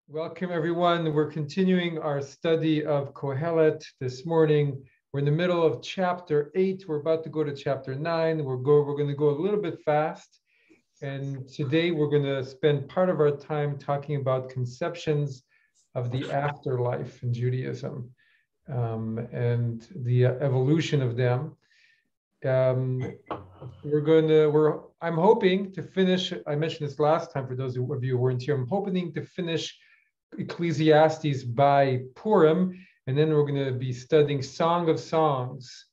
Welcome, everyone. We're continuing our study of Kohelet this morning. We're in the middle of chapter 8. We're about to go to chapter 9. We're going to go a little bit fast. And today we're going to spend part of our time talking about conceptions of the afterlife in Judaism and the evolution of them. I'm hoping to finish, I mentioned this last time for those of you who weren't here, I'm hoping to finish Ecclesiastes by Purim, and then we're going to be studying Song of Songs,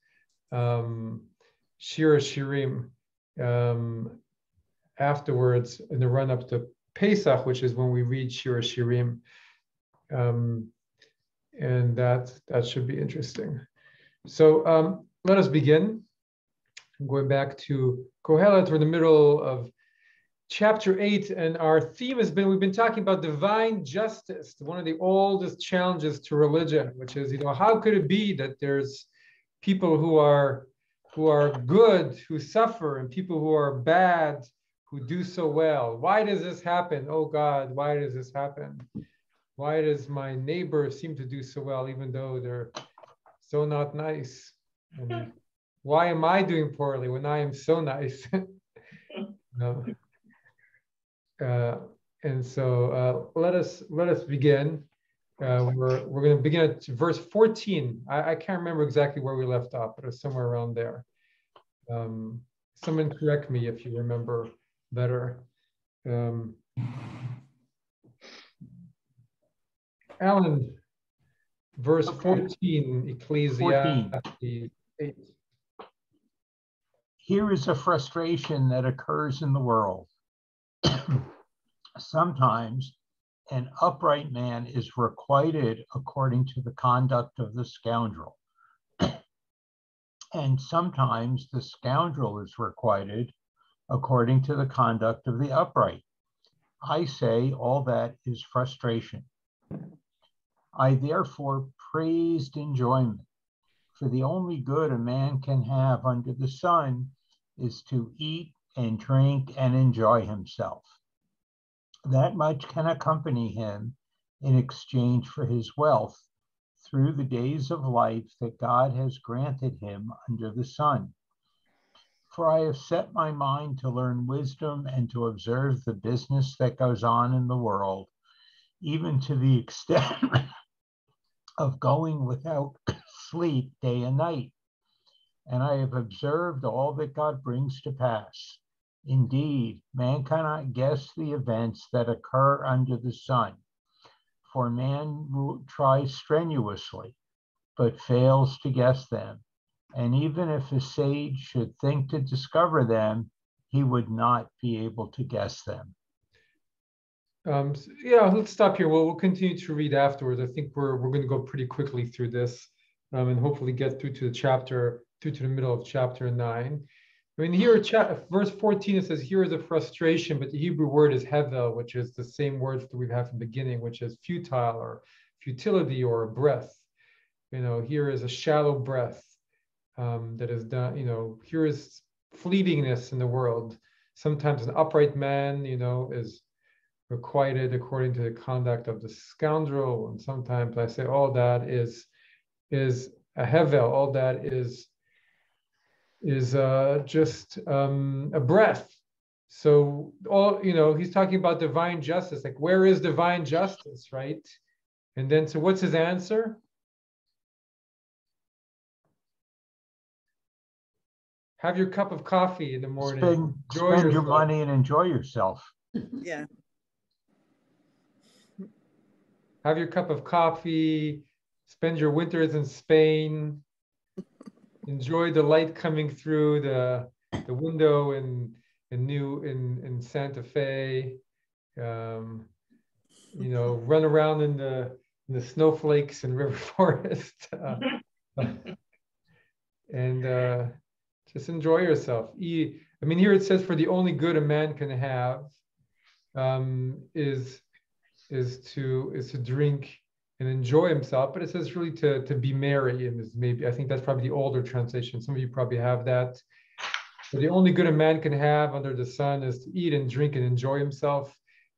Shir Shirim, afterwards in the run-up to Pesach, which is when we read Shir Shirim, and that should be interesting. So let us begin. I'm going back to Kohelet. We're in the middle of Chapter 8, and our theme has been, we've been talking about divine justice, one of the oldest challenges to religion, which is, how could it be that there's people who are good, who suffer, and people who are bad, who do so well? Why does this happen? Oh God, why does this happen? Why does my neighbor seem to do so well, even though they're so not nice? And why am I doing poorly when I am so nice? And so let us begin. We're going to begin at verse 14. I can't remember exactly where we left off, but it's somewhere around there. Someone correct me if you remember better. Alan, verse 14, Ecclesiastes 8. Here is a frustration that occurs in the world. Sometimes an upright man is requited according to the conduct of the scoundrel. And sometimes the scoundrel is requited according to the conduct of the upright. I say all that is frustration. I therefore praised enjoyment, for the only good a man can have under the sun is to eat and drink and enjoy himself. That much can accompany him in exchange for his wealth through the days of life that God has granted him under the sun. For I have set my mind to learn wisdom and to observe the business that goes on in the world, even to the extent of going without sleep day and night. And I have observed all that God brings to pass. Indeed, man cannot guess the events that occur under the sun, for man tries strenuously, but fails to guess them. And even if a sage should think to discover them, he would not be able to guess them. Let's stop here. We'll continue to read afterwards. I think we're going to go pretty quickly through this, and hopefully get through to the middle of chapter 9. I mean, here, verse 14, it says, here is a frustration, but the Hebrew word is Heavel, which is the same word that we've had from the beginning, which is futile or futility or a breath. Here is a shallow breath that is done. Here is fleetingness in the world. Sometimes an upright man, is requited according to the conduct of the scoundrel. And sometimes I say all that is a Hevel, all that is just a breath. So he's talking about divine justice, like where is divine justice, right? And then, so what's his answer? Have your cup of coffee in the morning. Spend your money and enjoy yourself. Yeah. Have your cup of coffee, spend your winters in Spain. Enjoy the light coming through the window in Santa Fe. Run around in the snowflakes and river forest, and just enjoy yourself. I mean, here it says, for the only good a man can have is to drink and enjoy himself, but it says really to be merry, and maybe I think that's probably the older translation. Some of you probably have that. So the only good a man can have under the sun is to eat and drink and enjoy himself,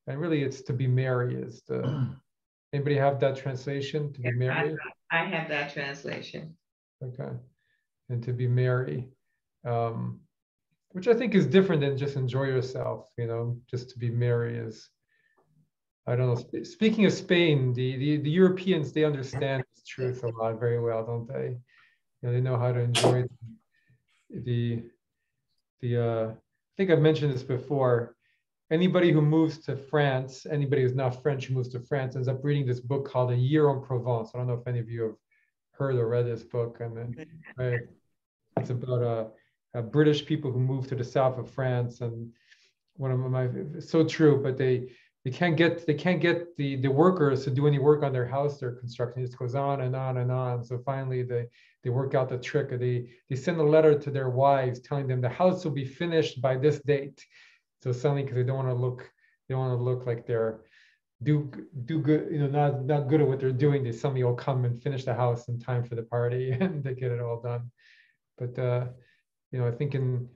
and really it's to be merry, is to Anybody have that translation, to be merry? I have that translation. Okay. And to be merry, which I think is different than just enjoy yourself, just to be merry is, I don't know. Speaking of Spain, the Europeans, they understand this truth a lot very well, don't they? They know how to enjoy the I think I've mentioned this before. Anybody who moves to France, anybody who's not French who moves to France ends up reading this book called A Year en Provence. I don't know if any of you have heard or read this book. And then, right, it's about British people who moved to the south of France, and one of my, so true, but they can't get the workers to do any work on their house they're constructing. It just goes on and on and on. So finally they work out the trick, or they send a letter to their wives telling them the house will be finished by this date. So suddenly, because they don't want to look like they're do good, not good at what they're doing, they suddenly will come and finish the house in time for the party and they get it all done. But I think in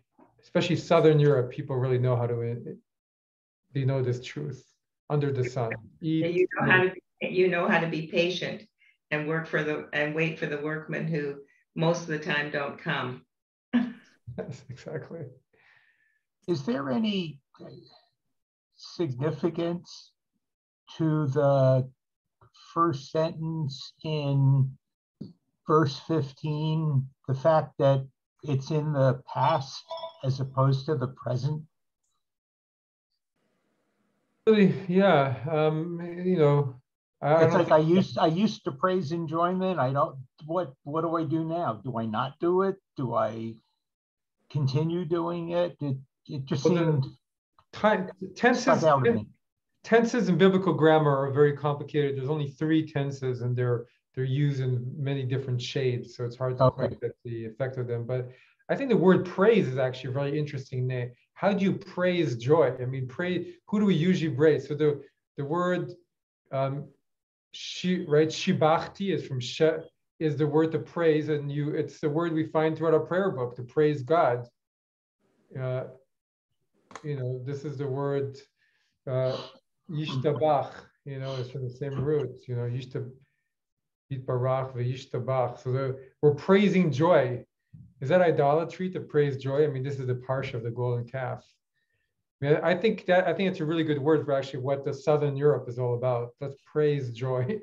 especially Southern Europe, people really know how to, they know this truth under the sun. You know how to be patient and wait for the workmen who most of the time don't come. Yes, exactly. Is there any significance to the first sentence in verse 15, the fact that it's in the past as opposed to the present? Really, yeah. It's like I used to praise enjoyment. I don't. What do I do now? Do I not do it? Do I continue doing it? It just seemed tenses in biblical grammar are very complicated. There's only 3 tenses, and they're used in many different shades, so it's hard to quite get the effect of them. But I think the word praise is actually very interesting. How do you praise joy? I mean, who do we usually praise? So the word shibachti is from is the word to praise, and it's the word we find throughout our prayer book, to praise God. This is the word yishtabach, it's from the same root, yitbarach v'yishtabach. So we're praising joy. Is that idolatry to praise joy? I mean, this is the parsha of the golden calf. I think it's a really good word for actually what the Southern Europe is all about. Let's praise joy.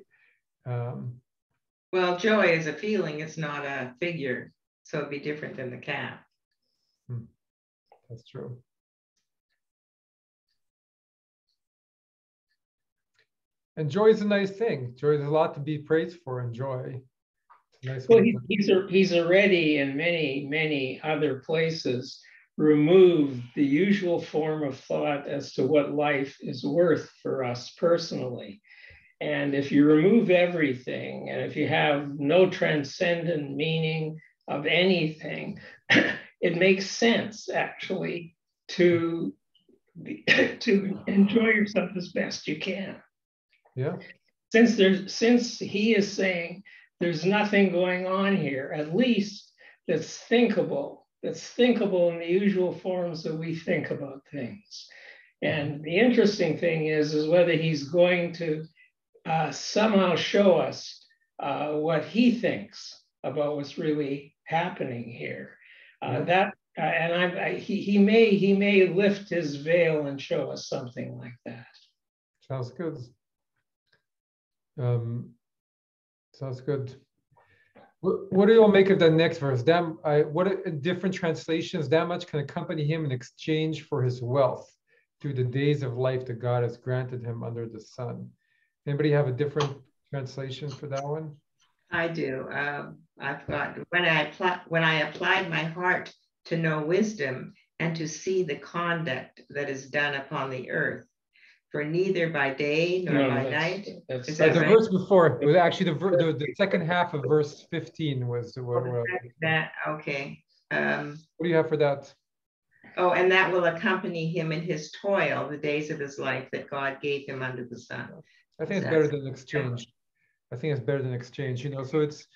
Well, joy is a feeling, it's not a figure, so it'd be different than the calf. That's true. And joy is a nice thing. Joy, there's a lot to be praised for in joy. Nice. Well, he's already in many other places removed the usual form of thought as to what life is worth for us personally. And if you remove everything, and if you have no transcendent meaning of anything, it makes sense actually to enjoy yourself as best you can. Yeah. Since he is saying there's nothing going on here, at least that's thinkable in the usual forms that we think about things. And the interesting thing is whether he's going to somehow show us what he thinks about what's really happening here. He may lift his veil and show us something like that. Sounds good. Sounds good. What do you all make of that next verse? What different translations? That much can accompany him in exchange for his wealth through the days of life that God has granted him under the sun. Anybody have a different translation for that one? I do. I've got when I applied my heart to know wisdom and to see the conduct that is done upon the earth. For neither by day nor by night. Is that the right? Verse before, it was actually the second half of verse 15 was the word. That okay. What do you have for that? Oh, and that will accompany him in his toil, the days of his life that God gave him under the sun. I think it's better than exchange. I think it's better than exchange. So it's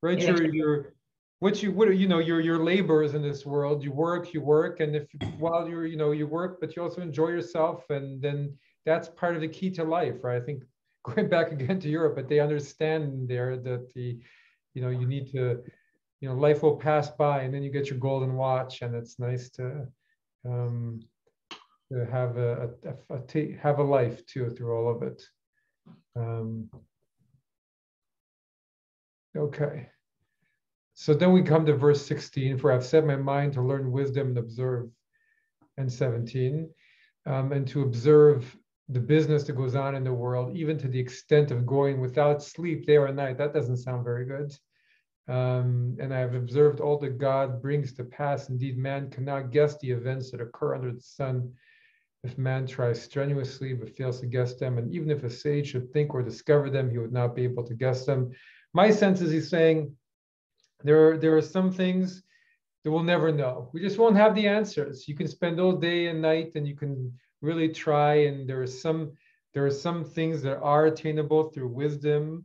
right. Your labors in this world. You work, and if while you work, but you also enjoy yourself, and then that's part of the key to life, right? I think going back again to Europe, but they understand there that you need to, life will pass by, and then you get your golden watch, and it's nice to have have a life too through all of it. Okay. So then we come to verse 16, for I've set my mind to learn wisdom and observe, and 17, and to observe the business that goes on in the world, even to the extent of going without sleep day or night. That doesn't sound very good. And I have observed all that God brings to pass. Indeed, man cannot guess the events that occur under the sun. If man tries strenuously but fails to guess them, and even if a sage should think or discover them, he would not be able to guess them. My sense is he's saying there are some things that we'll never know. We just won't have the answers. You can spend all day and night, and you can really try, and there are some things that are attainable through wisdom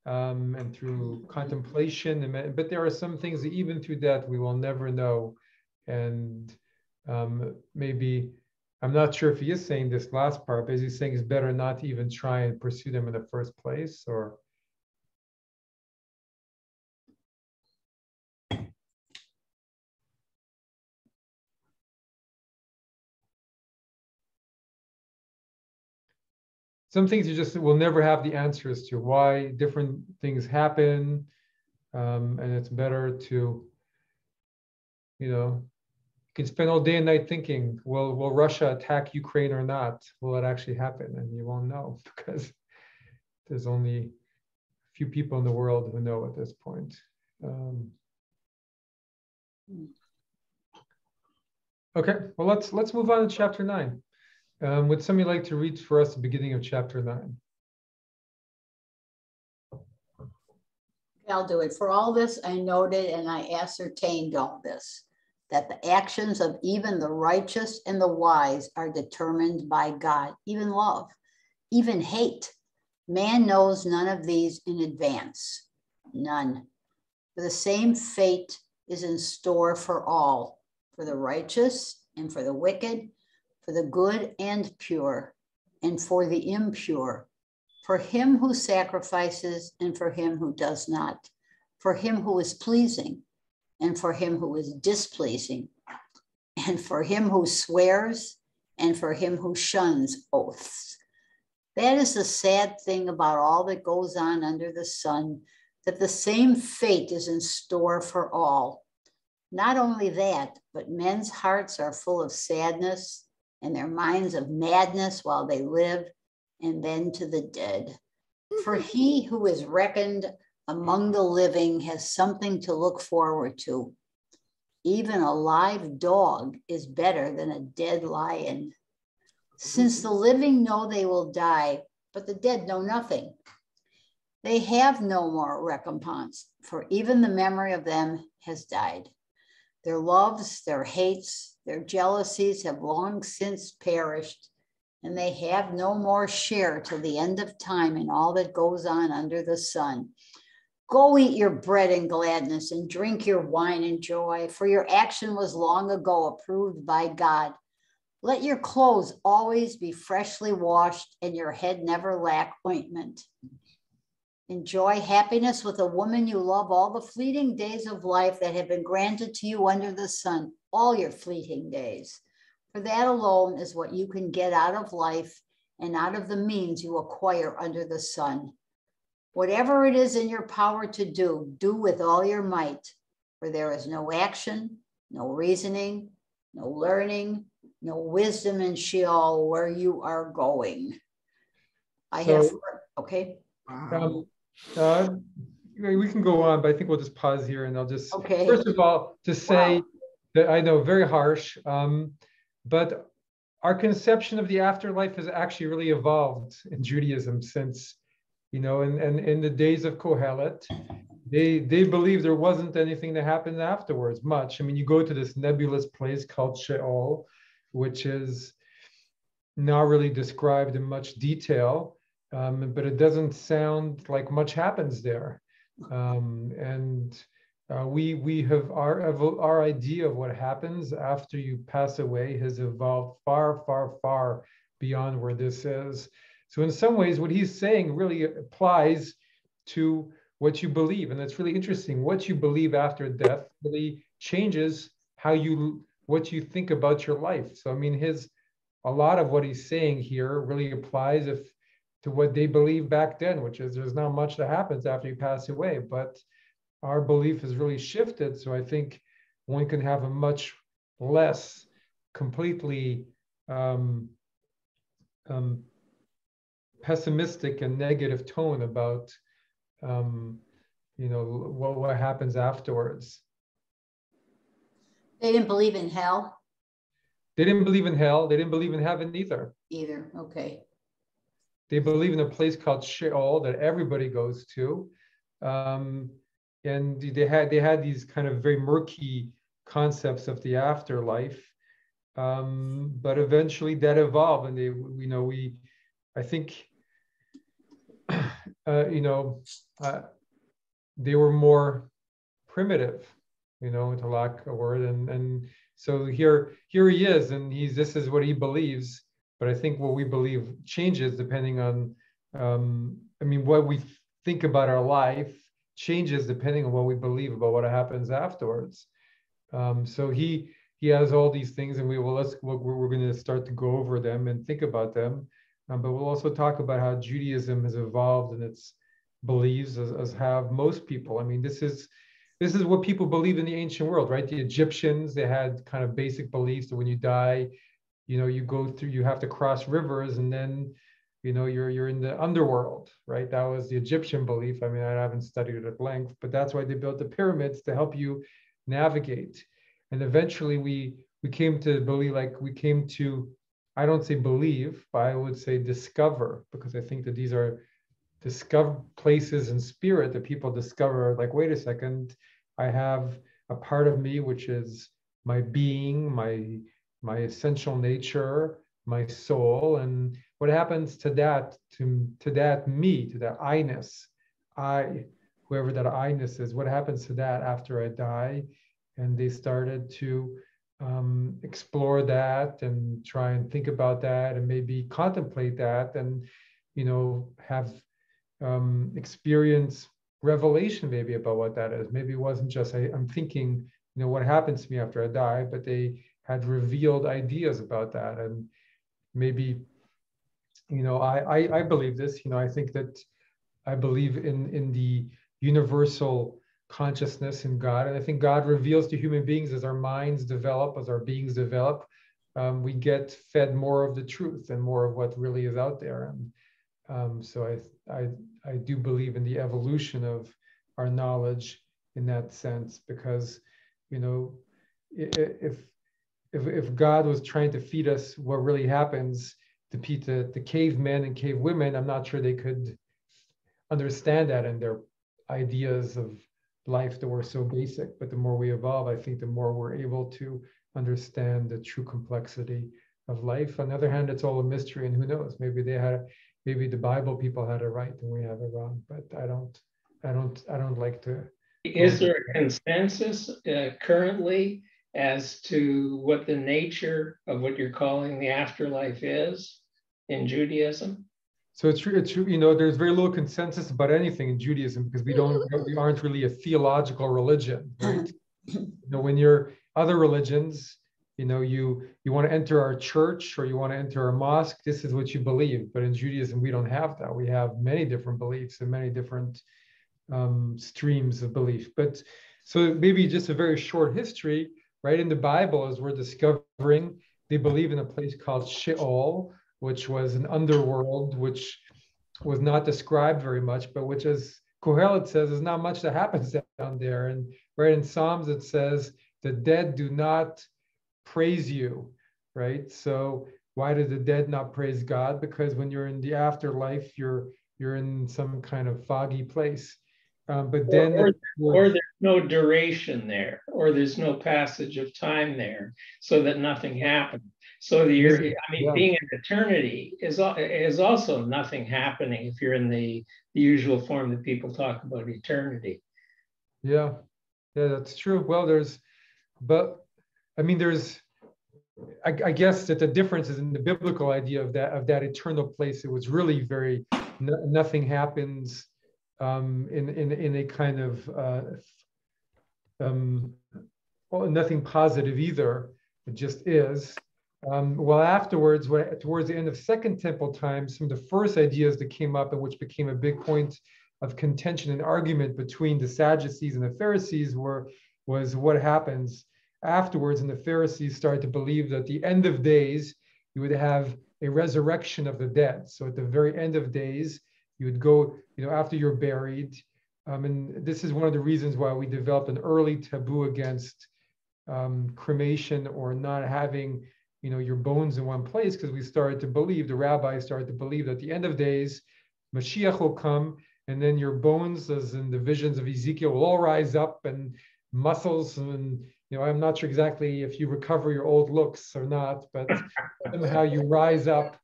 and through contemplation, but there are some things that even through that we will never know. And maybe, I'm not sure if he is saying this last part, but is he saying it's better not to even try and pursue them in the first place? Or some things you just will never have the answers to, why different things happen, and it's better to, you can spend all day and night thinking, will Russia attack Ukraine or not? Will it actually happen? And you won't know, because there's only a few people in the world who know at this point. Okay, well, let's move on to chapter 9. Would somebody like to read for us the beginning of chapter 9? I'll do it. For all this I noted and I ascertained all this, that the actions of even the righteous and the wise are determined by God, even love, even hate. Man knows none of these in advance, none. For the same fate is in store for all, for the righteous and for the wicked, for the good and pure, and for the impure, for him who sacrifices and for him who does not, for him who is pleasing and for him who is displeasing, and for him who swears and for him who shuns oaths. That is the sad thing about all that goes on under the sun, that the same fate is in store for all. Not only that, but men's hearts are full of sadness and their minds of madness while they live, and then to the dead. For he who is reckoned among the living has something to look forward to. Even a live dog is better than a dead lion. Since the living know they will die, but the dead know nothing. They have no more recompense, for even the memory of them has died. Their loves, their hates, their jealousies have long since perished, and they have no more share till the end of time in all that goes on under the sun. Go eat your bread in gladness and drink your wine in joy, for your action was long ago approved by God. Let your clothes always be freshly washed and your head never lack ointment. Enjoy happiness with a woman you love all the fleeting days of life that have been granted to you under the sun, all your fleeting days. For that alone is what you can get out of life and out of the means you acquire under the sun. Whatever it is in your power to do, do with all your might, for there is no action, no reasoning, no learning, no wisdom in Sheol where you are going. Okay. We can go on, but I think we'll just pause here, and I'll just, okay. First of all, to say that I know, very harsh, but our conception of the afterlife has actually really evolved in Judaism since, and in the days of Kohelet, they believed there wasn't anything that happened afterwards, much. I mean, you go to this nebulous place called Sheol, which is not really described in much detail, but it doesn't sound like much happens there. We have our idea of what happens after you pass away has evolved far, far, far beyond where this is. So in some ways, what he's saying really applies to what you believe. And it's really interesting. What you believe after death really changes what you think about your life. So I mean, a lot of what he's saying here really applies to what they believed back then, which is there's not much that happens after you pass away, but our belief has really shifted. So I think one can have a much less completely pessimistic and negative tone about what happens afterwards. They didn't believe in hell? They didn't believe in hell. They didn't believe in heaven either. Okay. They believe in a place called Sheol that everybody goes to. And they had these kind of very murky concepts of the afterlife. But eventually that evolved, and I think they were more primitive, to lack a word, and so here he is, and this is what he believes. But I think what we believe changes depending on, what we think about our life changes depending on what we believe about what happens afterwards. So he has all these things, and we're going to start to go over them and think about them. But we'll also talk about how Judaism has evolved in its beliefs, as have most people. I mean, this is what people believe in the ancient world, right? The Egyptians, they had kind of basic beliefs that when you die, you have to cross rivers, and then you're in the underworld, right? That was the Egyptian belief. I mean, I haven't studied it at length, but that's why they built the pyramids, to help you navigate. And eventually we came to believe, I don't say believe, but I would say discover, because I think that these are discover places in spirit that people discover, like, wait a second, I have a part of me which is my being, my essential nature, my soul, and what happens to that me, to that I-ness, whoever that I-ness is, what happens to that after I die? And they started to explore that and try and think about that, and maybe contemplate that, and have experience revelation maybe about what that is. Maybe it wasn't just I'm thinking, what happens to me after I die, but they had revealed ideas about that. And maybe, I believe this. I think that I believe in the universal consciousness in God, and I think God reveals to human beings as our minds develop, as our beings develop. We get fed more of the truth and more of what really is out there. And so I do believe in the evolution of our knowledge in that sense, because if God was trying to feed us what really happens to the cavemen and cave women, I'm not sure they could understand that in their ideas of life that were so basic. But the more we evolve, I think the more we're able to understand the true complexity of life. On the other hand, it's all a mystery, and who knows? Maybe the Bible people had it right and we have it wrong. But I don't like to. Is there a consensus currently as to what the nature of what you're calling the afterlife is in Judaism? So it's true. There's very little consensus about anything in Judaism, because we aren't really a theological religion, right? When you're other religions, you want to enter our church or you want to enter our mosque, this is what you believe. But in Judaism, we don't have that. We have many different beliefs and many different streams of belief. But so maybe just a very short history, right? In the Bible, as we're discovering, they believe in a place called Sheol, which was an underworld, which was not described very much, but which, as Kohelet says, is not much that happens down there. And right in Psalms, it says, the dead do not praise you, right? So why do the dead not praise God? Because when you're in the afterlife, you're in some kind of foggy place. But then, or there's no duration there, or there's no passage of time there, so that nothing happened. So being in eternity is also nothing happening if you're in the usual form that people talk about eternity. Yeah, that's true. Well, there's I guess that the difference is in the biblical idea of that eternal place. It was really very nothing happens in a kind of well, nothing positive either. It just is. Well, afterwards, towards the end of Second Temple times, some of the first ideas that came up and which became a big point of contention and argument between the Sadducees and the Pharisees was what happens afterwards. And the Pharisees started to believe that at the end of days, you would have a resurrection of the dead. So at the very end of days, you would go, after you're buried. And this is one of the reasons why we developed an early taboo against cremation or not having, your bones in one place, because we started to believe, the rabbis started to believe that at the end of days, Mashiach will come, and then your bones, as in the visions of Ezekiel, will all rise up, and muscles, and I'm not sure exactly if you recover your old looks or not, but somehow you rise up.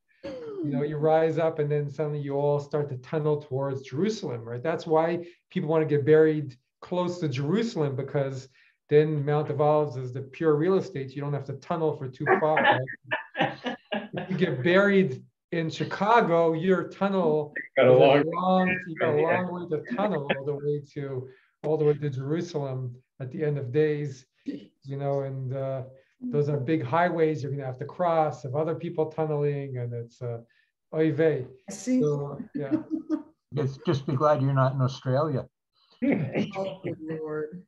You rise up, and then suddenly you all start to tunnel towards Jerusalem, right? That's why people want to get buried close to Jerusalem, because then Mount of Olives is the pure real estate. You don't have to tunnel for too far. Right? If you get buried in Chicago, your tunnel you got a long way to tunnel all the way to Jerusalem at the end of days, and those are big highways you're going to have to cross of other people tunneling, and it's oy vey. So, yeah. Just be glad you're not in Australia. Oh, good Lord.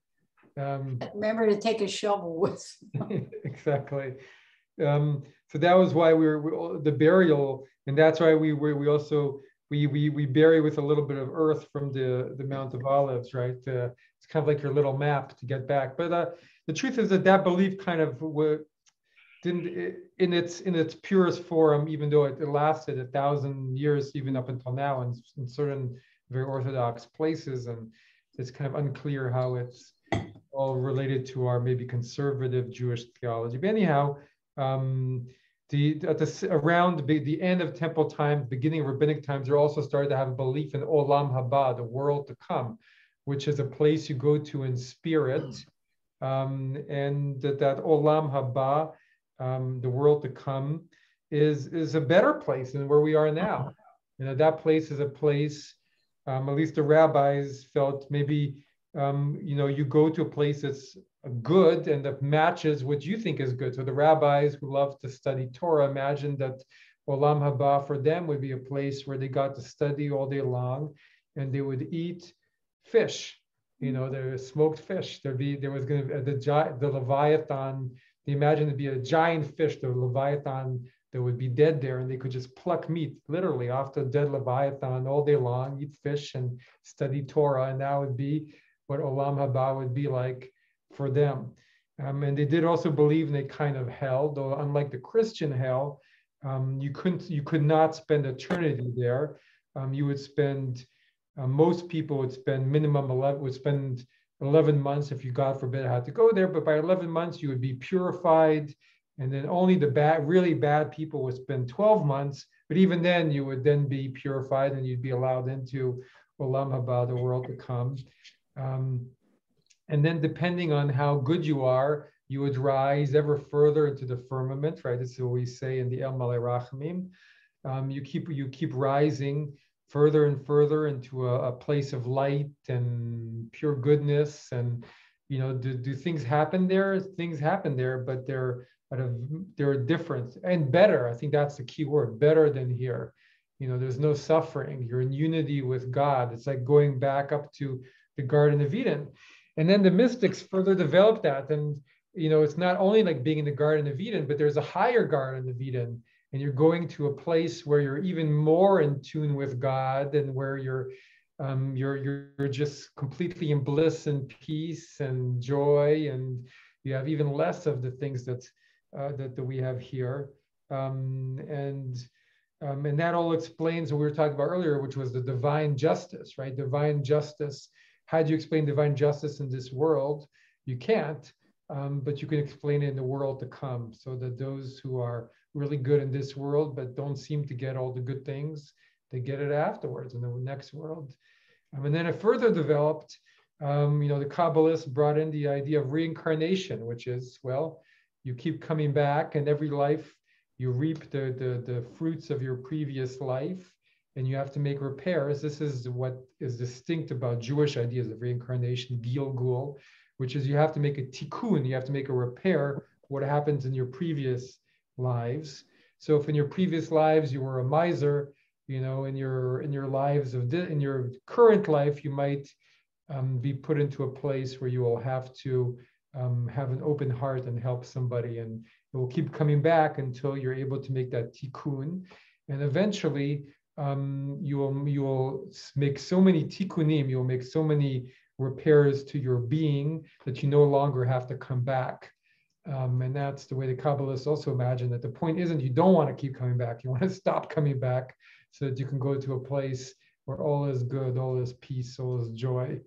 Remember to take a shovel with. Exactly. So that was why we the burial, and that's why we also bury with a little bit of earth from the Mount of Olives, right? It's kind of like your little map to get back. But the truth is that belief kind of didn't, in its purest form, even though it lasted 1,000 years, even up until now, in certain very Orthodox places, and it's kind of unclear how it's all related to our maybe conservative Jewish theology. But anyhow, around the end of Temple times, beginning of Rabbinic times, they also started to have a belief in Olam Haba, the world to come, which is a place you go to in spirit, and that Olam Haba, the world to come, is a better place than where we are now. That place is a place, at least the rabbis felt maybe. You go to a place that's good and that matches what you think is good. So the rabbis who love to study Torah imagined that Olam Haba for them would be a place where they got to study all day long, and they would eat fish. There was smoked fish. There was going to be the Leviathan. They imagined it'd be a giant fish, the Leviathan, that would be dead there, and they could just pluck meat literally off the dead Leviathan all day long, eat fish and study Torah, and that would be what Olam Haba would be like for them. And they did also believe in a kind of hell, though unlike the Christian hell, you could not spend eternity there. You would spend, most people would spend minimum 11 months if you, God forbid, had to go there. But by 11 months, you would be purified. And then only the really bad people would spend 12 months. But even then, you would then be purified, and you'd be allowed into Olam Haba, the world to come. And then depending on how good you are, you would rise ever further into the firmament, right? This is what we say in the El Malei Rachamim. You keep rising further and further into a place of light and pure goodness. And, do things happen there? Things happen there, but they're different and better. I think that's the key word, better than here. There's no suffering. You're in unity with God. It's like going back up to the Garden of Eden. And then the mystics further developed that. And, it's not only like being in the Garden of Eden, but there's a higher Garden of Eden. And you're going to a place where you're even more in tune with God, and where you're just completely in bliss and peace and joy. And you have even less of the things that we have here. And that all explains what we were talking about earlier, which was the divine justice, right? Divine justice. How do you explain divine justice in this world? You can't, but you can explain it in the world to come, so that those who are really good in this world but don't seem to get all the good things, they get it afterwards in the next world. And then it further developed, the Kabbalists brought in the idea of reincarnation, which is, well, you keep coming back, and every life you reap the fruits of your previous life, and you have to make repairs. This is what is distinct about Jewish ideas of reincarnation, Gilgul, which is you have to make a tikkun, you have to make a repair what happens in your previous lives. So if in your previous lives you were a miser, you know, in your lives in your current life, you might be put into a place where you will have to have an open heart and help somebody, and it will keep coming back until you're able to make that tikkun, and eventually you will make so many tikkunim, you'll make so many repairs to your being that you no longer have to come back. And that's the way the Kabbalists also imagine that the point isn't you don't want to keep coming back, you want to stop coming back so that you can go to a place where all is good, all is peace, all is joy.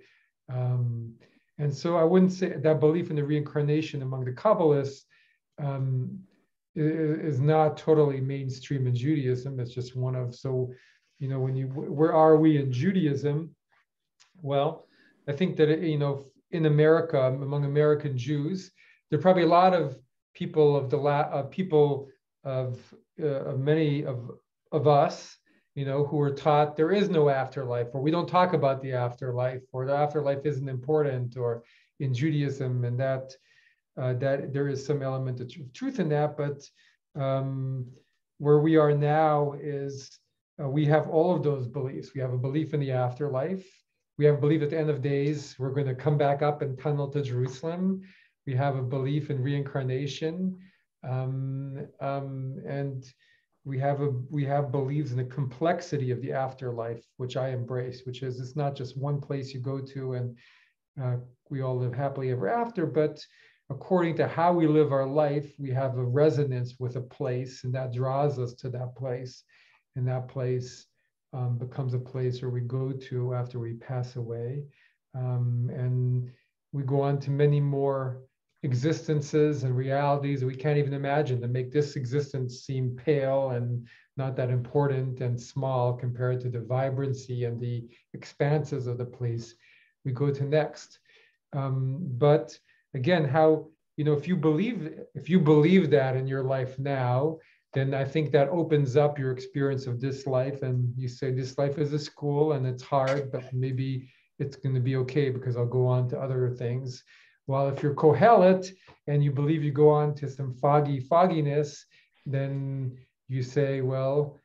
And so I wouldn't say that belief in the reincarnation among the Kabbalists is not totally mainstream in Judaism. It's just one of, so, you know, where are we in Judaism? Well, I think that, you know, in America, among American Jews, there are probably a lot of people of many of us, you know, who are taught there is no afterlife, or we don't talk about the afterlife, or the afterlife isn't important, or in Judaism, and that there is some element of truth in that. But where we are now is we have all of those beliefs. We have a belief in the afterlife. We have a belief at the end of days we're going to come back up and tunnel to Jerusalem. We have a belief in reincarnation, and we have beliefs in the complexity of the afterlife, which I embrace, which is it's not just one place you go to and we all live happily ever after, but according to how we live our life, we have a resonance with a place, and that draws us to that place, and that place becomes a place where we go to after we pass away, and we go on to many more existences and realities that we can't even imagine, that make this existence seem pale and not that important and small compared to the vibrancy and the expanses of the place we go to next. But again, how, you know, if you believe that in your life now, then I think that opens up your experience of this life, and you say this life is a school and it's hard, but maybe it's going to be okay because I'll go on to other things. While if you're Kohelet and you believe you go on to some fogginess, then you say, well,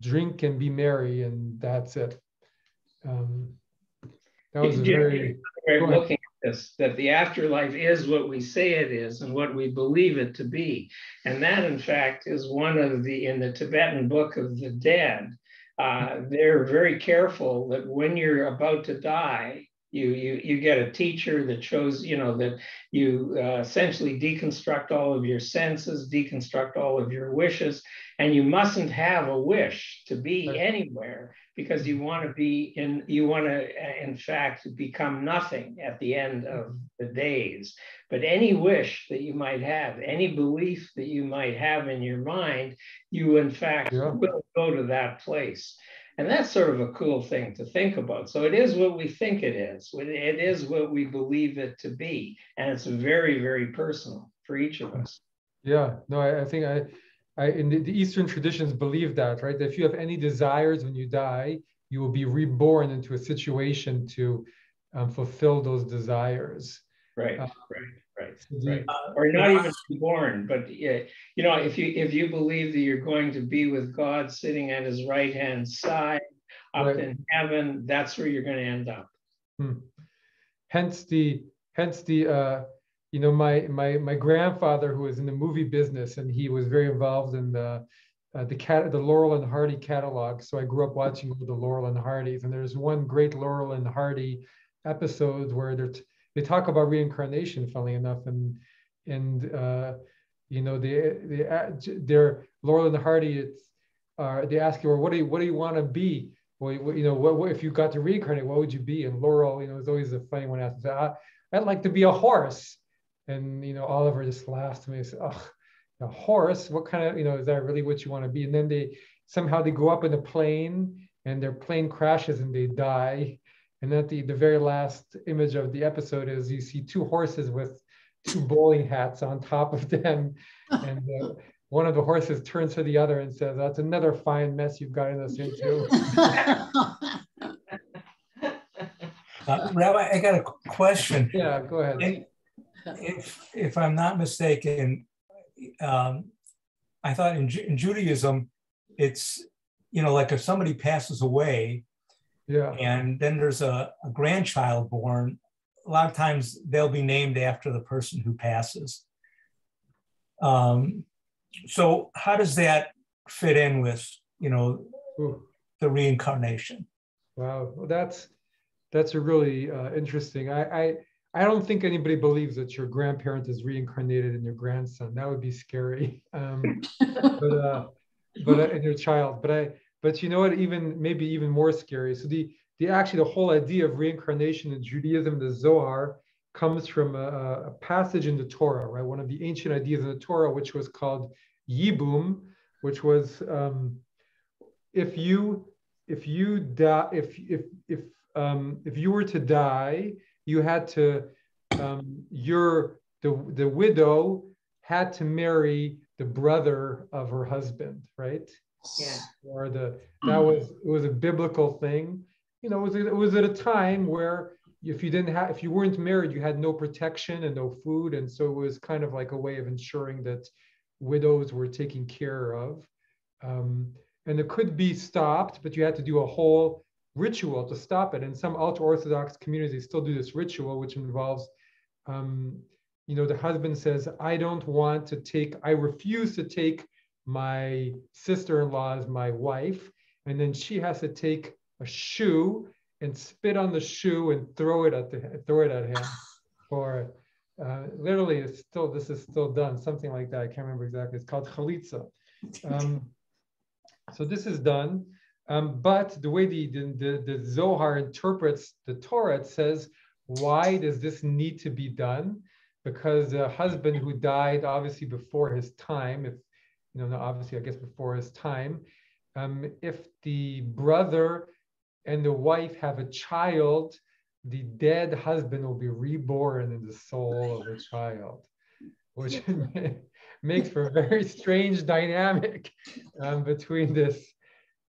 drink and be merry, and that's it. That was a very looking at this, that the afterlife is what we say it is and what we believe it to be. And that, in fact, is one of in the Tibetan Book of the Dead, they're very careful that when you're about to die, you get a teacher that shows, you know, that you essentially deconstruct all of your senses, deconstruct all of your wishes, and you mustn't have a wish to be anywhere, because you want to in fact become nothing at the end of the days. But any wish that you might have, any belief that you might have in your mind, you in fact will go to that place. And that's sort of a cool thing to think about. So it is what we think it is. It is what we believe it to be. And it's very, very personal for each of us. Yeah, no, I think in the Eastern traditions believe that, right? That if you have any desires when you die, you will be reborn into a situation to fulfill those desires. Right. Or not even born, but you know, if you believe that you're going to be with God sitting at his right hand side up in heaven, that's where you're going to end up. Hence the you know, my grandfather, who was in the movie business, and he was very involved in the Laurel and Hardy catalog. So I grew up watching the Laurel and Hardys, and there's one great Laurel and Hardy episode where they talk about reincarnation, funnily enough, and you know, they're Laurel and Hardy. They ask you, well, what do you want to be? Well, you know, what if you got to reincarnate? What would you be? And Laurel, you know, is always a funny one. I'd like to be a horse. And you know, Oliver just laughs to me and says, "Oh, a horse? What kind of, you know, is that really what you want to be?" And then they somehow go up in a plane, and their plane crashes and they die. And at the very last image of the episode is you see two horses with two bowling hats on top of them. And one of the horses turns to the other and says, "That's another fine mess you've gotten us into." Rabbi, I got a question. Yeah, go ahead. If I'm not mistaken, I thought in Judaism, it's, like if somebody passes away, yeah, and then there's a grandchild born, a lot of times they'll be named after the person who passes. So how does that fit in with, Ooh. the reincarnation? Wow, well, that's a really interesting. I don't think anybody believes that your grandparent is reincarnated in your grandson. That would be scary. But in your child. But you know what? Maybe even more scary. So the whole idea of reincarnation in Judaism, the Zohar, comes from a passage in the Torah, right? One of the ancient ideas in the Torah, which was called Yibum, which was if you die, if you were to die, you had to the widow had to marry the brother of her husband, right? Yeah. Or it was a biblical thing. It was at a time where if you weren't married, you had no protection and no food, and so it was kind of like a way of ensuring that widows were taken care of. And it could be stopped, but you had to do a whole ritual to stop it. And some ultra-Orthodox communities still do this ritual, which involves, the husband says, I refuse to take my sister-in-law as my wife. And then she has to take a shoe and spit on the shoe and throw it at him. Or literally, this is still done, something like that. I can't remember exactly. It's called chalitza. So this is done. But the way the Zohar interprets the Torah, it says, why does this need to be done? Because the husband who died obviously before his time, obviously I guess before his time, if the brother and the wife have a child, the dead husband will be reborn in the soul of the child, which makes for a very strange dynamic between this,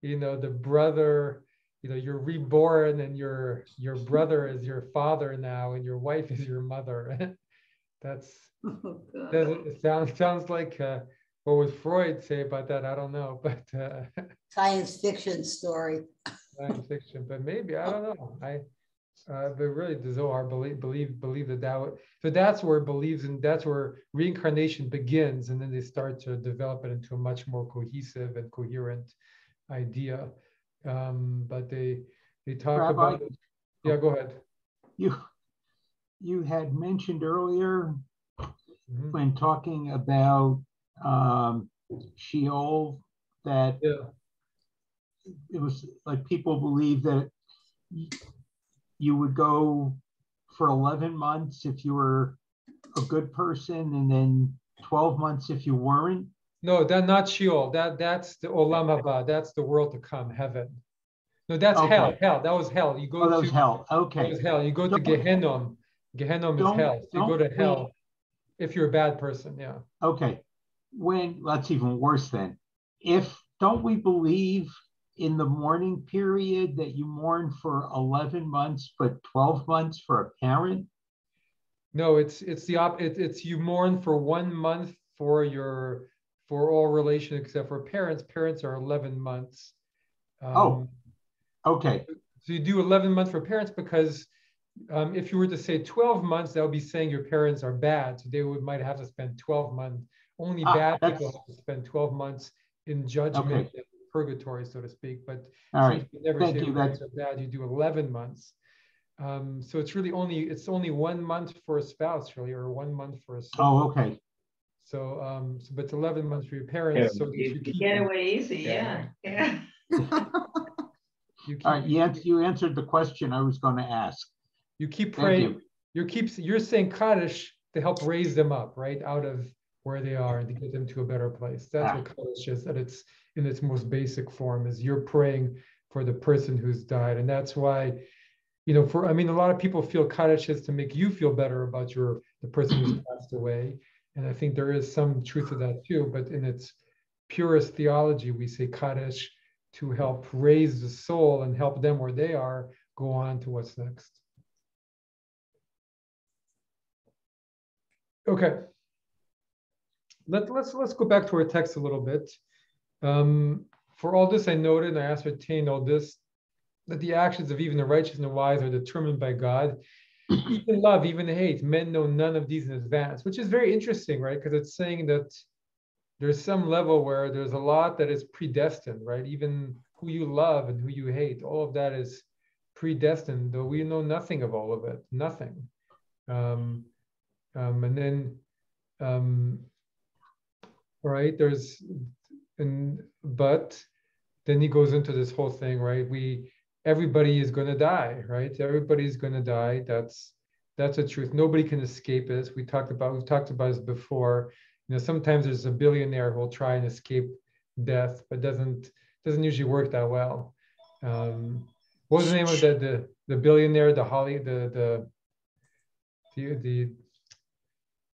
the brother, you're reborn and your brother is your father now and your wife is your mother. It sounds like what would Freud say about that? I don't know, but science fiction story. Science fiction, but maybe I don't know. But really, the Zohar believe that so that's where it believes, and that's where reincarnation begins, and then they start to develop it into a much more cohesive and coherent idea. But they talk Rabbi, about it. Yeah, go ahead. You had mentioned earlier when talking about Sheol that it was like people believe that you would go for 11 months if you were a good person and then 12 months if you weren't. No, that's not Sheol. That's the Olam Haba. That's the world to come, heaven. No, that's hell. Hell. That was hell. You go that was hell. Okay. That was hell. You go to Gehenom. Gehenom is hell. So you go to hell if you're a bad person. Yeah. Okay. That's even worse then. Don't we believe in the mourning period that you mourn for 11 months, but 12 months for a parent? No, it's you mourn for 1 month for all relation except for parents. Parents are 11 months. Okay. So you do 11 months for parents because if you were to say 12 months, that would be saying your parents are bad. So they might have to spend 12 months. Only bad people have to spend 12 months in judgment and purgatory, so to speak. But since you never say your parents are bad, you do 11 months. So it's really only 1 month for a spouse, really, or 1 month for a son. Oh, okay. So, but it's 11 months for your parents. So that you keep get away easy, yeah. You answered the question I was going to ask. You keep praying. You're saying Kaddish to help raise them up, right, out of where they are and to get them to a better place. That's what Kaddish is, that it's in its most basic form, is you're praying for the person who's died. And that's why, a lot of people feel Kaddish is to make you feel better about your the person who's passed away. And I think there is some truth to that too, but in its purest theology, we say Kaddish to help raise the soul and help them where they are go on to what's next. Okay. Let's go back to our text a little bit. For all this I noted and I ascertained all this, that the actions of even the righteous and the wise are determined by God. Even love, even hate, men know none of these in advance, which is very interesting, right? Because it's saying that there's some level where there's a lot that is predestined, right? Even who you love and who you hate, all of that is predestined, though we know nothing of all of it, nothing. And then, right, but then he goes into this whole thing, right? Everybody is going to die, right? Everybody's going to die. That's a truth. Nobody can escape this. We've talked about this before. Sometimes there's a billionaire who will try and escape death, but doesn't usually work that well. What was the name of the billionaire? The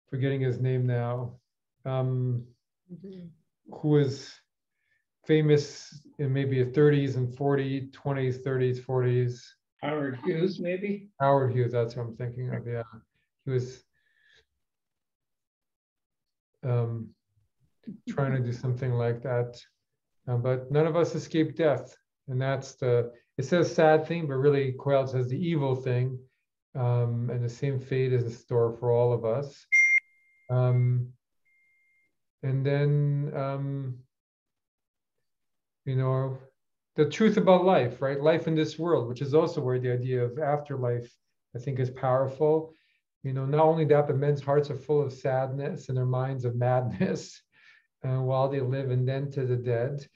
forgetting his name now. Who is famous in maybe his 30s and 40s, 20s, 30s, 40s. Howard Hughes, maybe? Howard Hughes, that's what I'm thinking of, yeah. He was trying to do something like that. But none of us escape death. And that's it says sad thing, but really Quayle says the evil thing. And the same fate is in store for all of us. And then, the truth about life, right? Life in this world, which is also where the idea of afterlife, I think, is powerful. Not only that, but men's hearts are full of sadness and their minds of madness while they live, and then to the dead.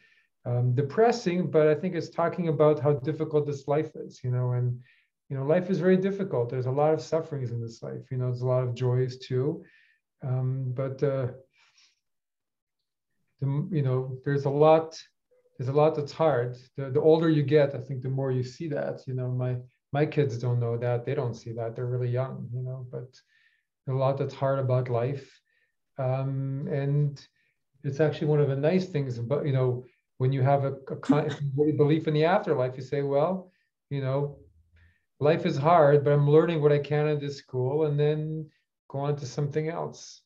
Depressing, but I think it's talking about how difficult this life is, and, life is very difficult. There's a lot of sufferings in this life, there's a lot of joys too. But there's a lot that's hard. The older you get, I think the more you see that. My kids don't know that. They don't see that. They're really young, but a lot that's hard about life. And it's actually one of the nice things about, when you have a belief in the afterlife, you say, well, life is hard, but I'm learning what I can at this school, and then go on to something else.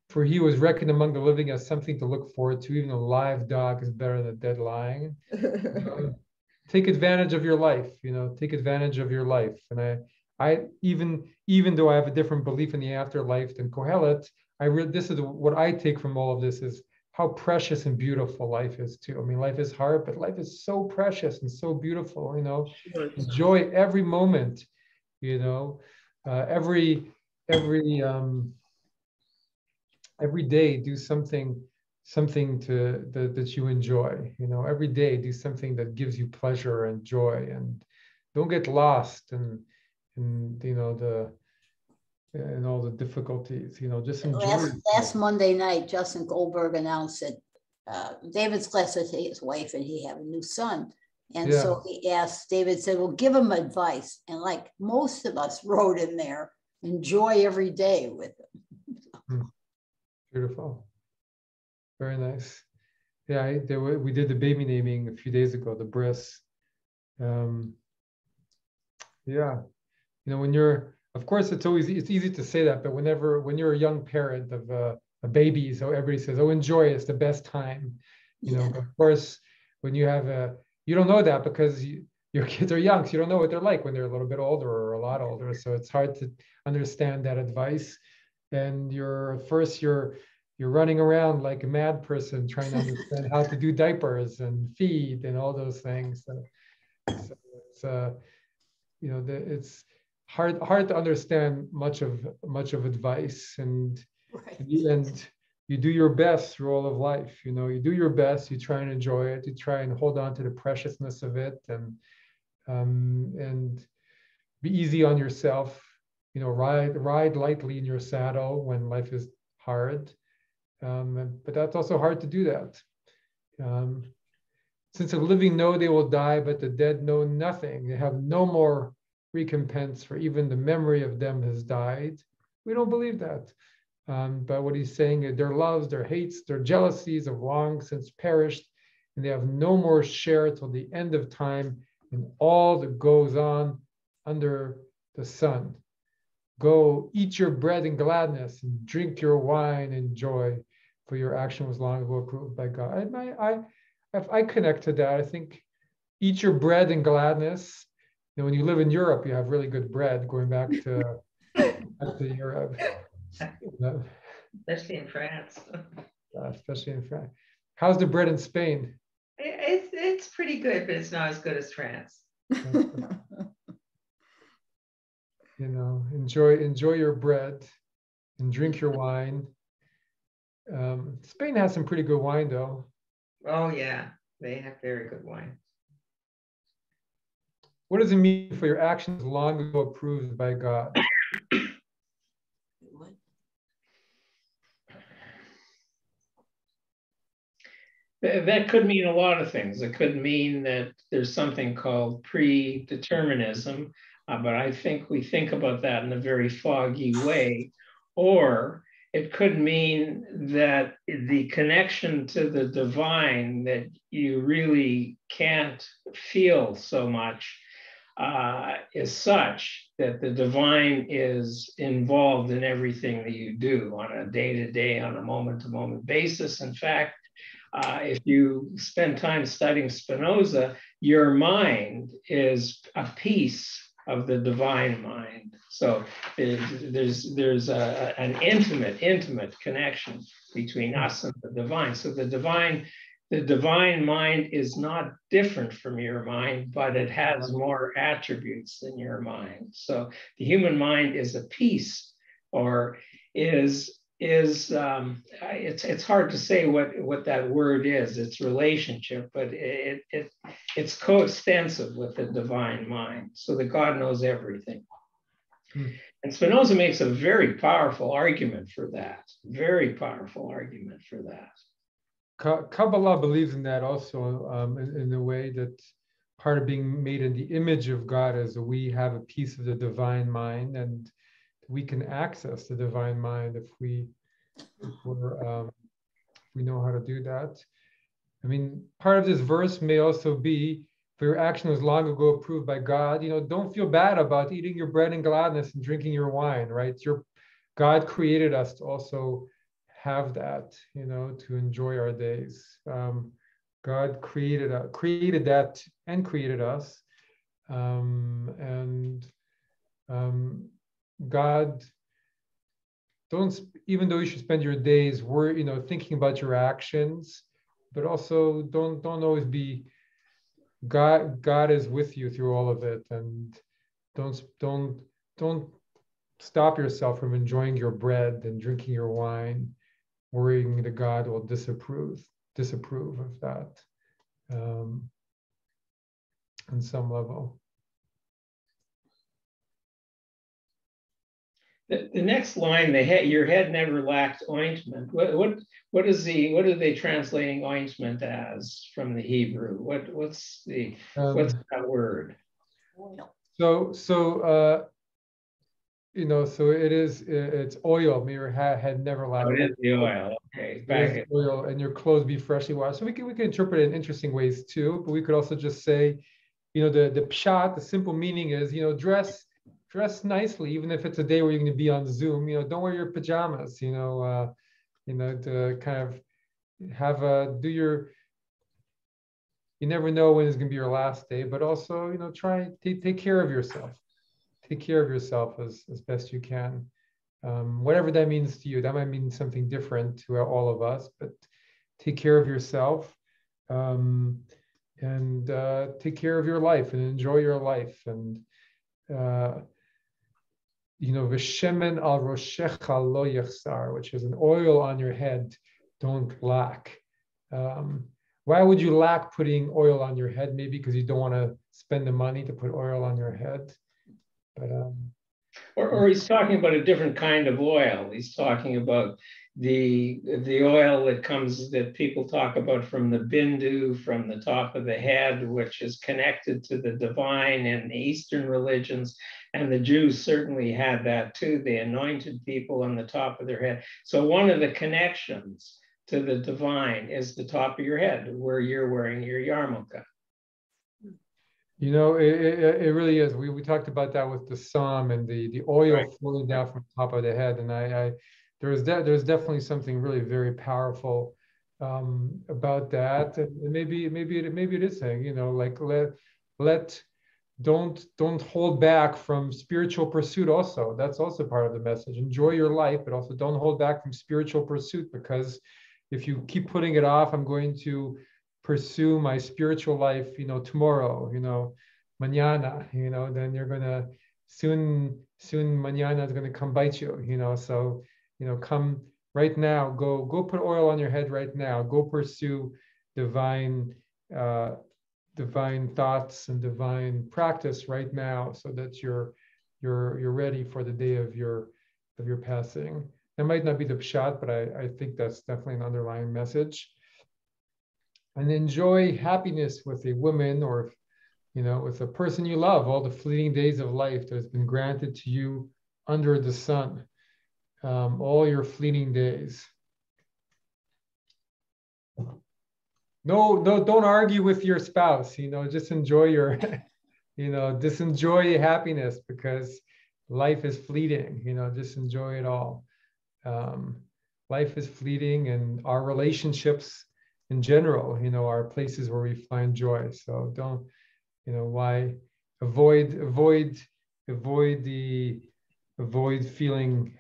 For he was reckoned among the living as something to look forward to. Even a live dog is better than a dead lion. Take advantage of your life, take advantage of your life. And I even though I have a different belief in the afterlife than Kohelet, this is what I take from all of this is how precious and beautiful life is too. I mean, life is hard, but life is so precious and so beautiful, enjoy every moment, every day do something that you enjoy. Every day do something that gives you pleasure and joy, and don't get lost and all the difficulties. Just enjoy. Last Monday night, Justin Goldberg announced that David's blessed with his wife and he have a new son. And so he asked, David said, well, give him advice. And like most of us wrote in there, enjoy every day with him. Beautiful. Very nice. Yeah, we did the baby naming a few days ago, the bris. Yeah. When you're, of course, it's easy to say that, but when you're a young parent of a baby, so everybody says, oh, enjoy, it's the best time. But of course, when you have you don't know that because your kids are young, so you don't know what they're like when they're a little bit older or a lot older. So it's hard to understand that advice. And you're running around like a mad person trying to understand how to do diapers and feed and all those things. So it's it's hard to understand much of advice, and Right. and you do your best through all of life. You do your best. You try and enjoy it. You try and hold on to the preciousness of it, and be easy on yourself. Ride lightly in your saddle when life is hard. But that's also hard to do that. Since the living know they will die, but the dead know nothing. They have no more recompense, for even the memory of them has died. We don't believe that. But what he's saying is their loves, their hates, their jealousies have long since perished, and they have no more share till the end of time in all that goes on under the sun. Go eat your bread in gladness and drink your wine in joy, for your action was long ago approved by God. If I connect to that, I think eat your bread in gladness. You know, when you live in Europe, you have really good bread. Going back to Europe, Especially in France. Especially in France. How's the bread in Spain? It's pretty good, but it's not as good as France. You know, enjoy your bread and drink your wine. Spain has some pretty good wine, though. Oh yeah, they have very good wine. What does it mean for your actions long ago approved by God? That could mean a lot of things. It could mean that there's something called predeterminism, but I think we think about that in a very foggy way. Or it could mean that the connection to the divine that you really can't feel so much is such that the divine is involved in everything that you do on a day-to-day, on a moment-to-moment basis. In fact, if you spend time studying Spinoza, your mind is a piece of the divine mind. So there's an intimate connection between us and the divine. So the divine mind is not different from your mind, but it has more attributes than your mind. So the human mind is a piece, or it's hard to say what that word is. It's relationship, but it's coextensive with the divine mind, so that God knows everything. And Spinoza makes a very powerful argument for that. Very powerful argument for that. Kabbalah believes in that also, in the way that part of being made in the image of God is that we have a piece of the divine mind, and we can access the divine mind if we know how to do that. I mean, part of this verse may also be, for your action was long ago approved by God. You know, don't feel bad about eating your bread in gladness and drinking your wine, right? God created us to also have that, you know, to enjoy our days. God created that and created us. God, even though you should spend your days thinking about your actions, but also don't always be, God is with you through all of it, and don't stop yourself from enjoying your bread and drinking your wine, worrying that God will disapprove of that on some level. The next line, your head never lacked ointment. What are they translating ointment as from the Hebrew? What's that word? So it's oil. Your head had never lacked. Oh, it is the oil. Okay, back oil, and your clothes be freshly washed. So we can interpret it in interesting ways too. But we could also just say, the pshat, the simple meaning is, dress nicely, even if it's a day where you're going to be on Zoom. Don't wear your pajamas. To kind of have you never know when it's going to be your last day, but also try take care of yourself. Take care of yourself as best you can. Whatever that means to you, that might mean something different to all of us, but take care of yourself, and take care of your life and enjoy your life. And v'shemen al roshecha lo yachsar, which is an oil on your head, don't lack. Why would you lack putting oil on your head? Maybe because you don't want to spend the money to put oil on your head. But or he's talking about a different kind of oil. He's talking about the oil that comes, that people talk about from the bindu, from the top of the head, which is connected to the divine in the Eastern religions. And the Jews certainly had that too. They anointed people on the top of their head. So one of the connections to the divine is the top of your head, where you're wearing your yarmulke. You know, it really is. We talked about that with the psalm and the oil Right. flowing down from the top of the head. And there's definitely something really very powerful about that. And maybe it is saying, you know, like don't hold back from spiritual pursuit also. That's also part of the message. Enjoy your life, but also don't hold back from spiritual pursuit, because if you keep putting it off, I'm going to pursue my spiritual life, you know, tomorrow, you know, mañana, you know, then you're gonna soon mañana is gonna come bite you, you know. So, you know, come right now, go put oil on your head right now, go pursue divine divine thoughts and divine practice right now, so that you're ready for the day of your passing. That might not be the pshat, but I think that's definitely an underlying message. And enjoy happiness with a woman, or, you know, with a person you love, all the fleeting days of life that has been granted to you under the sun, all your fleeting days. No, don't argue with your spouse, you know, just enjoy your, you know, just enjoy happiness, because life is fleeting, you know, just enjoy it all. Life is fleeting, and our relationships in general, you know, are places where we find joy. So don't, you know, why avoid feeling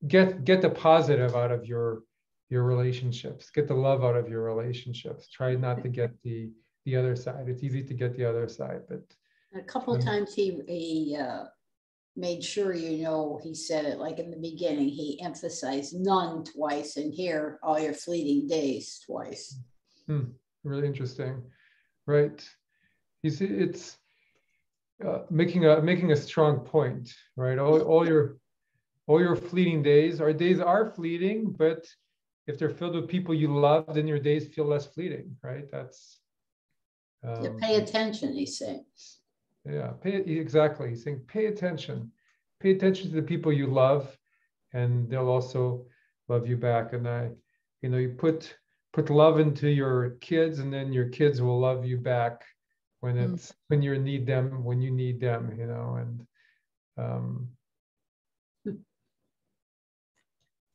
get the positive out of your relationships, get the love out of your relationships. Try not to get the other side. It's easy to get the other side, but a couple of times he made sure, you know, he said it like in the beginning, he emphasized none twice, and here all your fleeting days twice. Really interesting, right? It's making a strong point, right? All your fleeting days, our days are fleeting, but if they're filled with people you love, then your days feel less fleeting, right? That's pay attention, he said. Yeah, exactly. He's saying pay attention to the people you love, and they'll also love you back. And you know, you put love into your kids, and then your kids will love you back when you need them, you know.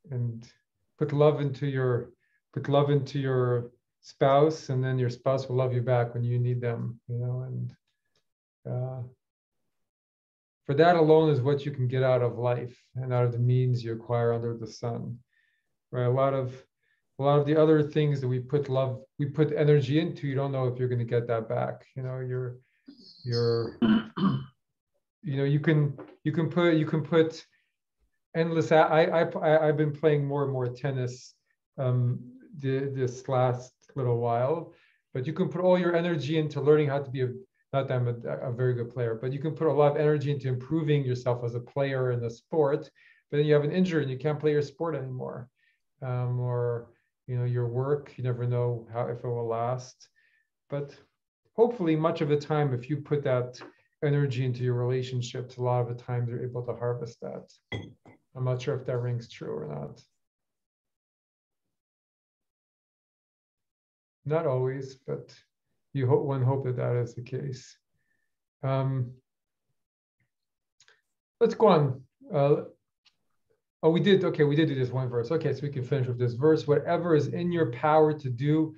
And put love into your spouse, and then your spouse will love you back when you need them, you know. And for that alone is what you can get out of life and out of the means you acquire under the sun, right? A lot of the other things that we put energy into, you don't know if you're going to get that back. You know, you know, you can put endless. I've been playing more and more tennis this last little while, but you can put all your energy into learning how to be not that I'm a very good player, but you can put a lot of energy into improving yourself as a player in the sport, but then you have an injury and you can't play your sport anymore. Or, you know, your work, you never know if it will last. But hopefully much of the time, if you put that energy into your relationships, a lot of the times you're able to harvest that. I'm not sure if that rings true or not. Not always, but one hope that is the case. Let's go on. We did do this one verse. Okay, so we can finish with this verse. Whatever is in your power to do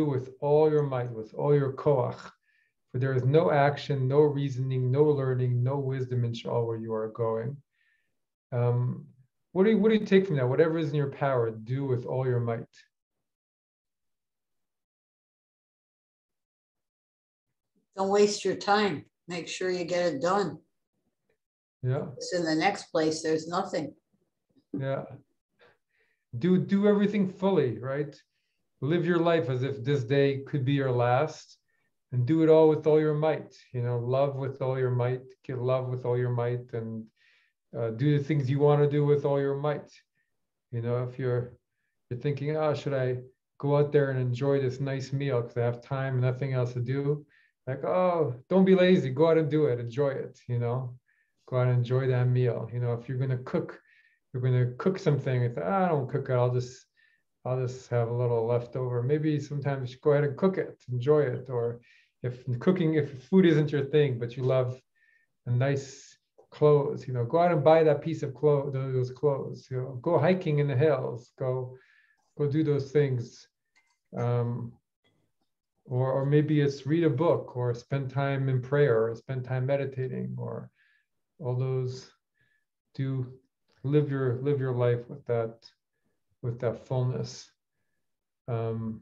with all your might, with all your koach. For there is no action, no reasoning, no learning, no wisdom in Sha'al where you are going. What do you take from that? Whatever is in your power, do with all your might. Don't waste your time. Make sure you get it done. Yeah. Because in the next place, there's nothing. Yeah. Do everything fully, right? Live your life as if this day could be your last, and do it all with all your might. You know, love with all your might, get love with all your might, and do the things you want to do with all your might. You know, if you're thinking, oh, should I go out there and enjoy this nice meal because I have time and nothing else to do? Like, oh, don't be lazy. Go out and do it. Enjoy it. You know, go out and enjoy that meal. You know, if you're going to cook, something. It's, I don't cook it. I'll just have a little leftover. Maybe sometimes go ahead and cook it, enjoy it. Or if food isn't your thing, but you love a nice clothes, you know, go out and buy that piece of clothes, those clothes. You know, go hiking in the hills. Go do those things. Or maybe it's read a book, or spend time in prayer, or spend time meditating, or all those. Do live your life with that fullness. And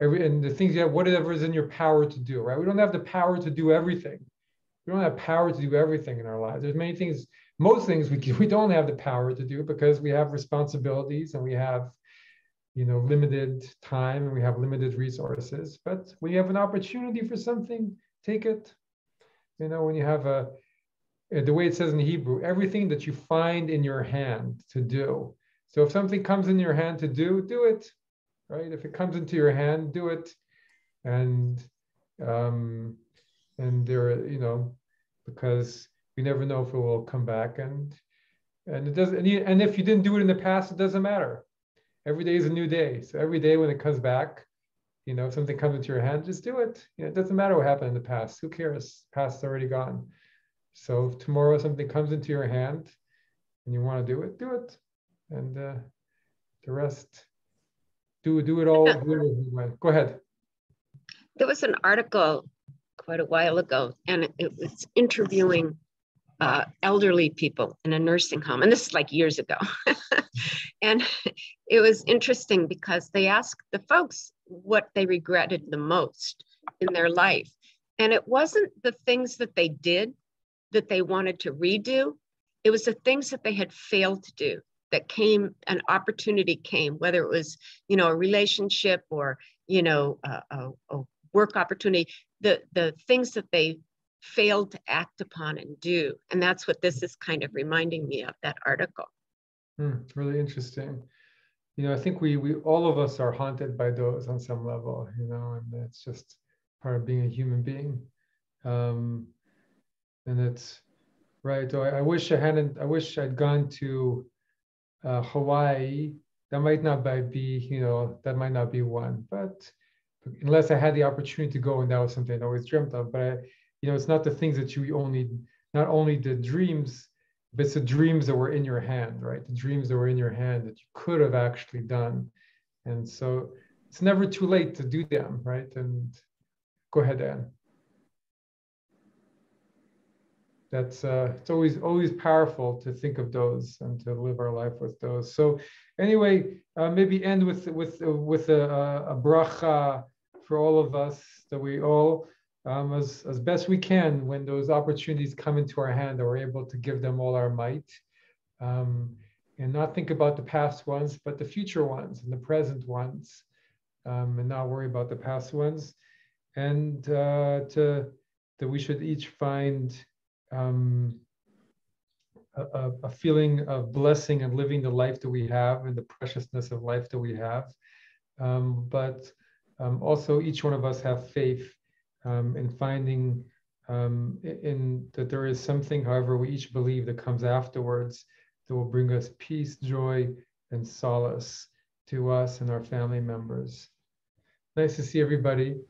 the things you have, whatever is in your power to do, right? We don't have the power to do everything. We don't have power to do everything in our lives. There's many things, most things we don't have the power to do because we have responsibilities and we have, you know, limited time and we have limited resources. But when you have an opportunity for something, take it. You know, when you have the way it says in Hebrew, everything that you find in your hand to do. So if something comes in your hand to do it, right? If it comes into your hand, do it. And there, you know, because we never know if it will come back, and it doesn't. And if you didn't do it in the past, it doesn't matter. Every day is a new day. So every day when it comes back, you know, if something comes into your hand, just do it. You know, it doesn't matter what happened in the past. Who cares? Past's already gone. So if tomorrow something comes into your hand and you want to do it. And the rest, do it all. Go ahead. There was an article quite a while ago, and it was interviewing elderly people in a nursing home. And this is like years ago. And it was interesting because they asked the folks what they regretted the most in their life. And it wasn't the things that they did that they wanted to redo. It was the things that they had failed to do that came, an opportunity came, whether it was, you know, a relationship or, you know, a work opportunity, the things that they failed to act upon and do. And that's what this is kind of reminding me of, that article. Really interesting. You know, I think we all of us are haunted by those on some level, you know, and that's just part of being a human being. And it's right. So I wish I'd gone to Hawaii. That might not be, you know, that might not be one, but unless I had the opportunity to go, and that was something I always dreamt of. But you know, it's not the things that not only the dreams, but it's the dreams that were in your hand, right? The dreams that were in your hand that you could have actually done. And so it's never too late to do them, right? And go ahead, Anne. That's it's always powerful to think of those and to live our life with those. So anyway, maybe end with a bracha for all of us, that we all, as best we can, when those opportunities come into our hand, that we're able to give them all our might, and not think about the past ones, but the future ones and the present ones, and not worry about the past ones, and that we should each find a feeling of blessing and living the life that we have and the preciousness of life that we have. But also each one of us have faith in finding in that there is something, however we each believe, that comes afterwards that will bring us peace, joy, and solace to us and our family members. Nice to see everybody.